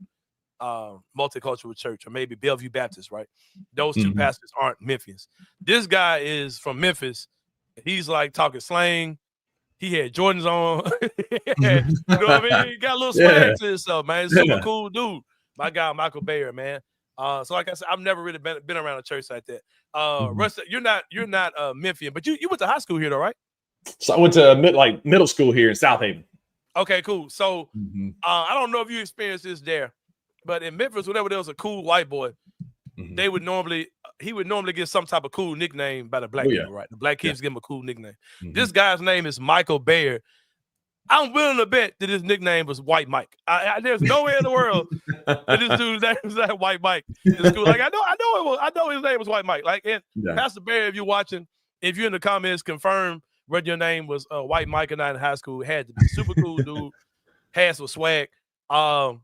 multicultural church, or maybe Bellevue Baptist, right? Those 2 pastors aren't Memphians. This guy is from Memphis. He's like talking slang. He had Jordans on. You know what I mean? He got a little swag to himself, man. Super cool dude. My guy, Michael Bayer, man. So like I said, I've never really been around a church like that. Russ, you're not Memphian, but you went to high school here though, right? So I went to middle school here in South Haven. Okay, cool. So I don't know if you experienced this there, but in Memphis, whenever there was a cool white boy, he would normally get some type of cool nickname by the black people, right? The black kids give him a cool nickname. This guy's name is Michael Bayer. I'm willing to bet that his nickname was White Mike. There's no way in the world that this dude's name was that White Mike. It's cool. Like I know his name was White Mike. Like, and Pastor Bayer, if you're watching, if you're in the comments, confirm whether your name was White Mike or not in high school. It had to be super cool dude, had some swag. And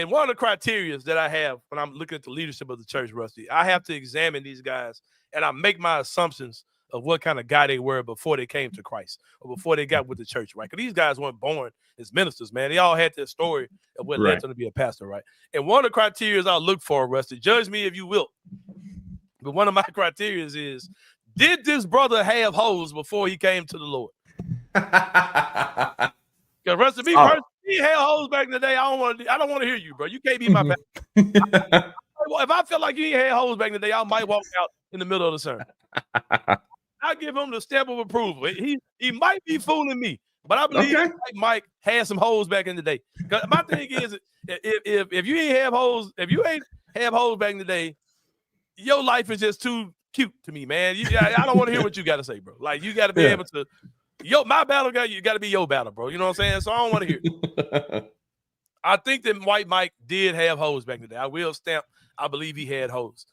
one of the criteria that I have when I'm looking at the leadership of the church, Rusty, I have to examine these guys and I make my assumptions of what kind of guy they were before they came to Christ or before they got with the church, right? Because these guys weren't born as ministers, man. They all had their story of what led them to be a pastor, right? And one of the criteria I look for, Rusty, judge me if you will, but one of my criteria is, did this brother have hoes before he came to the Lord? Because Rusty, me personally, he had hoes back in the day. I don't want to hear you, bro. You can't be my pastor. If I felt like you ain't had hoes back in the day, I might walk out in the middle of the sermon. I give him the stamp of approval. He might be fooling me, but I believe Mike had some hoes back in the day. My thing is, if you ain't have hoes, back in the day, your life is just too cute to me, man. I don't want to hear what you got to say, bro. Like, you got to be able to. My battle guy, you got to be your battle, bro. You know what I'm saying? So I don't want to hear it. I think that White Mike did have hoes back in the day. I will stamp. I believe he had hoes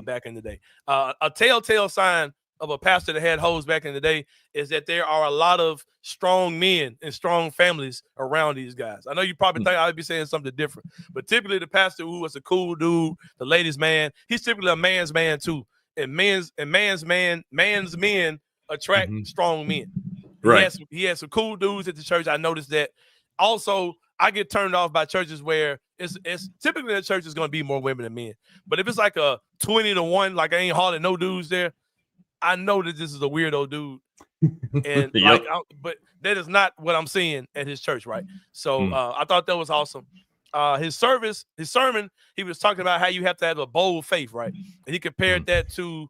back in the day. A telltale sign of a pastor that had hoes back in the day is that there are a lot of strong men and strong families around these guys. I know you probably think I'd be saying something different, but typically the pastor who was a cool dude, the ladies' man, he's typically a man's man too. And man's men attract strong men. Right. He has some cool dudes at the church. I noticed that. Also, I get turned off by churches where it's typically the church is going to be more women than men. But if it's like a 20-1, like I ain't hardly no dudes there, I know that this is a weirdo dude. And but that is not what I'm seeing at his church, right? So I thought that was awesome. his sermon, he was talking about how you have to have a bold faith, right? And he compared that to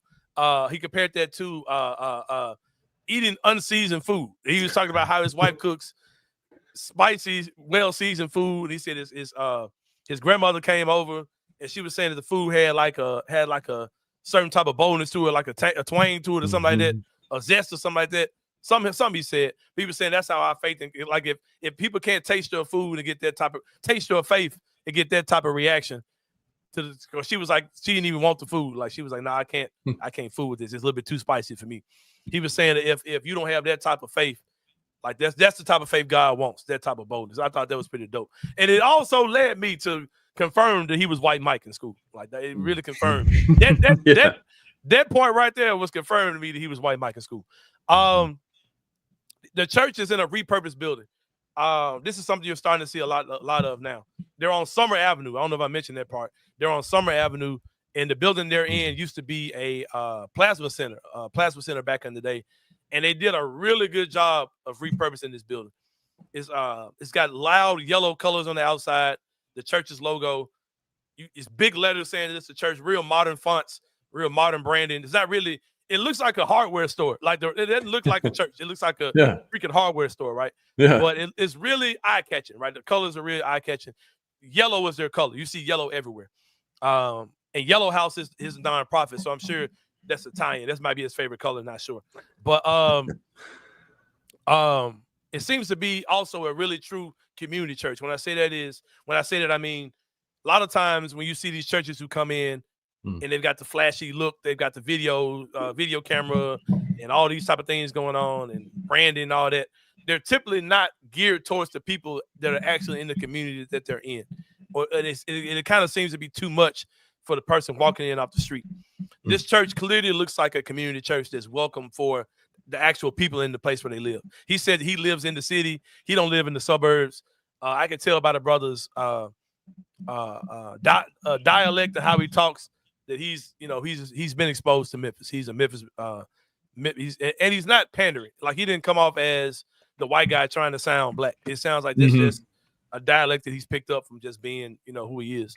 eating unseasoned food. He was talking about how his wife cooks spicy, well-seasoned food. He said his grandmother came over and she was saying that the food had like a certain type of boldness to it, like a twang to it or something like that, a zest or something like that. Some he said. People saying that's how our faith, like if people can't taste your food and get that type of taste your faith and get that type of reaction she was like, she didn't even want the food. Like she was like, I can't fool with this. It's a little bit too spicy for me. He was saying that if you don't have that type of faith, like that's the type of faith God wants, that type of boldness. I thought that was pretty dope. And it also led me to confirm that he was white Mike in school. Like that, it really confirmed that point right there was confirming to me that he was white Mike in school. The church is in a repurposed building. This is something you're starting to see a lot of now. They're on Summer Avenue. I don't know if I mentioned that part. They're on Summer Avenue, and the building they're in used to be a plasma center back in the day, and they did a really good job of repurposing this building. It's got loud yellow colors on the outside. The church's logo, it's big letters saying that it's a church. Real modern fonts, real modern branding. It's not really. It looks like a hardware store. Like it doesn't look like a church. It looks like a freaking hardware store, right? Yeah. But it's really eye-catching, right? The colors are really eye-catching. Yellow is their color. You see yellow everywhere. And Yellow House is his nonprofit, so I'm sure that's Italian. That might be his favorite color, not sure. But it seems to be also a really true community church. When I say that, I mean a lot of times when you see these churches who come in and they've got the flashy look, they've got the video camera and all these type of things going on and branding and all that. They're typically not geared towards the people that are actually in the community that they're in. Or it kind of seems to be too much for the person walking in off the street. This church clearly looks like a community church that's welcome for the actual people in the place where they live. He said he lives in the city. He don't live in the suburbs. I can tell by the brother's dialect and how he talks that he's been exposed to Memphis. He's a Memphis, and he's not pandering. Like he didn't come off as the white guy trying to sound black. It sounds like this just a dialect that he's picked up from just being, who he is.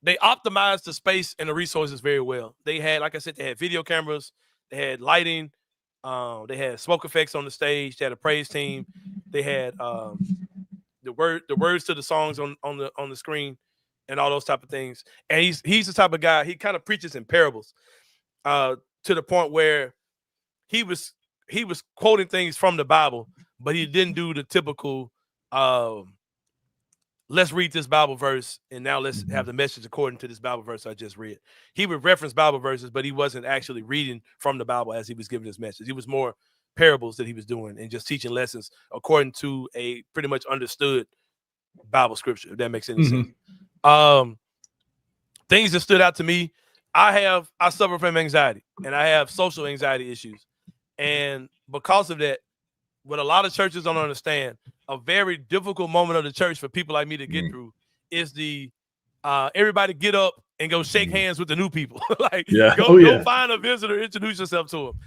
They optimized the space and the resources very well. They had, like I said, they had video cameras, they had lighting, they had smoke effects on the stage, they had a praise team, they had the words to the songs on the screen and all those type of things. And he's the type of guy, he kind of preaches in parables to the point where he was quoting things from the Bible, but he didn't do the typical let's read this Bible verse and now let's have the message according to this Bible verse I just read. He would reference Bible verses, but he wasn't actually reading from the Bible as he was giving his message. It was more parables that he was doing and just teaching lessons according to a pretty much understood Bible scripture, if that makes any sense. Things that stood out to me, I suffer from anxiety and I have social anxiety issues. And because of that, what a lot of churches don't understand, a very difficult moment of the church for people like me to get through is the everybody get up and go shake hands with the new people. Go find a visitor, introduce yourself to them.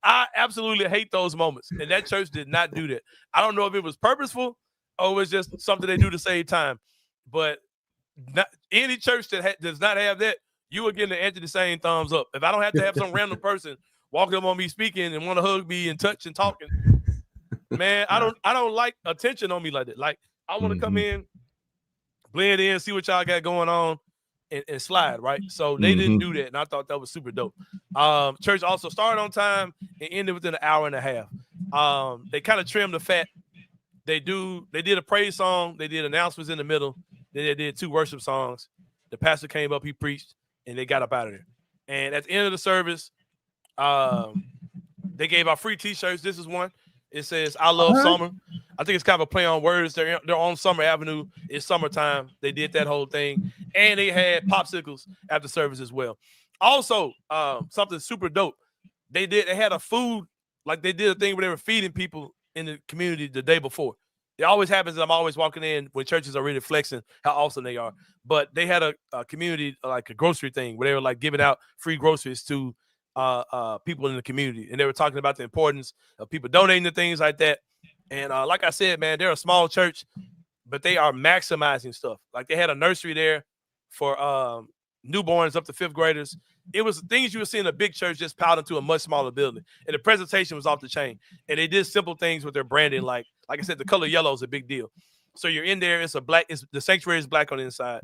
I absolutely hate those moments. And that church did not do that. I don't know if it was purposeful or it was just something they do to save time. But any church that does not have that, you are getting the Anthony Sain thumbs up. If I don't have to have some random person walking up on me speaking and want to hug me and touch and talking, man, I don't like attention on me like that. Like I want to come in, blend in, see what y'all got going on, and slide, right? So they didn't do that, and I thought that was super dope. Church also started on time and ended within an hour and a half. They kind of trimmed the fat. They did a praise song, they did announcements in the middle, then they did 2 worship songs. The pastor came up, he preached, and they got up out of there. And at the end of the service, they gave out free t-shirts. This is one. It says, I love summer. I think it's kind of a play on words. They're on Summer Avenue. It's summertime. They did that whole thing. And they had popsicles after service as well. Also, something super dope. They had a food, like they did a thing where they were feeding people in the community the day before. It always happens that I'm always walking in when churches are really flexing how awesome they are. But they had a community, like a grocery thing, where they were like giving out free groceries to people in the community, and they were talking about the importance of people donating to things like that. And like I said, man, they're a small church. but they are maximizing stuff. Like they had a nursery there for newborns up to 5th graders. It was things you would see in a big church just piled into a much smaller building. And the presentation was off the chain. And they did simple things with their branding. Like I said, the color yellow is a big deal. So you're in there. The sanctuary is black on the inside,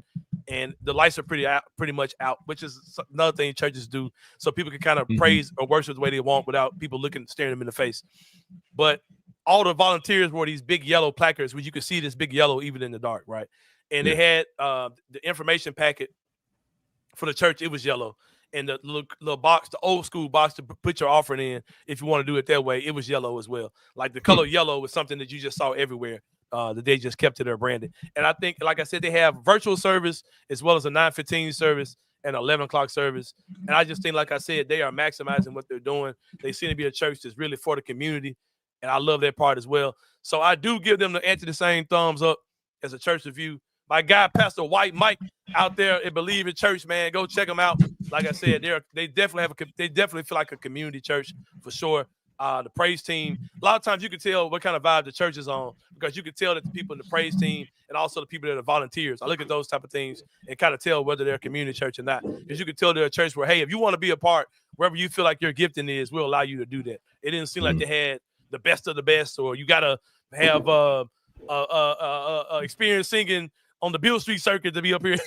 and the lights are pretty much out, which is another thing churches do, so people can kind of praise or worship the way they want without people staring them in the face. But all the volunteers wore these big yellow placards, where you could see this big yellow even in the dark, right? And they had the information packet for the church. It was yellow, and the little box, the old school box to put your offering in, if you want to do it that way, it was yellow as well. Like the color yellow was something that you just saw everywhere. That they just kept to their branding. And I think, like I said, they have virtual service as well as a 9:15 service and 11 o'clock service. And I just think, like I said, they are maximizing what they're doing. They seem to be a church that's really for the community, and I love that part as well. So I do give them the Anthony Sain thumbs up as a church review. My guy, Pastor White Mike, out there at Believe in Church, man, go check them out. Like I said, they definitely feel like a community church for sure. The praise team, a lot of times you can tell what kind of vibe the church is on, because you can tell that the people in the praise team and also the people that are volunteers. I look at those type of things and kind of tell whether they're a community church or not, because you can tell they're a church where, hey, if you want to be a part, wherever you feel like your gifting is, we'll allow you to do that. It didn't seem like they had the best of the best, or you got to have experience singing on the Bill Street circuit to be up here. It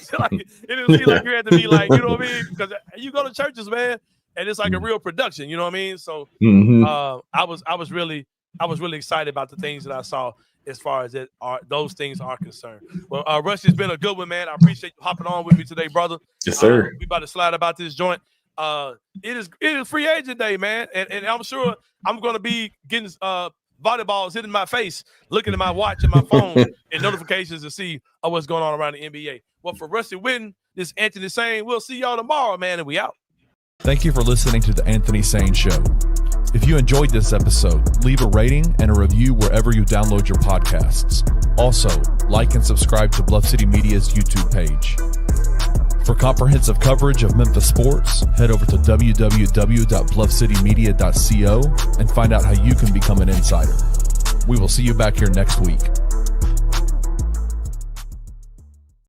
didn't seem like you had to be like, you know what I mean? Because you go to churches, man, and it's like a real production, you know what I mean? So I was really excited about the things that I saw as far as those things are concerned. Well, Rush, it's been a good one, man. I appreciate you hopping on with me today, brother. Yes, sir. We about to slide about this joint. It is free agent day, man, and I'm sure I'm going to be getting volleyballs hitting my face, looking at my watch and my phone and notifications to see what's going on around the NBA. Well, for Rusty Witten, this Anthony Sain, we'll see y'all tomorrow, man, and we out. Thank you for listening to the Anthony Sain Show. If you enjoyed this episode, leave a rating and a review wherever you download your podcasts. Also, like and subscribe to Bluff City Media's YouTube page. For comprehensive coverage of Memphis sports, head over to www.bluffcitymedia.co and find out how you can become an insider. We will see you back here next week.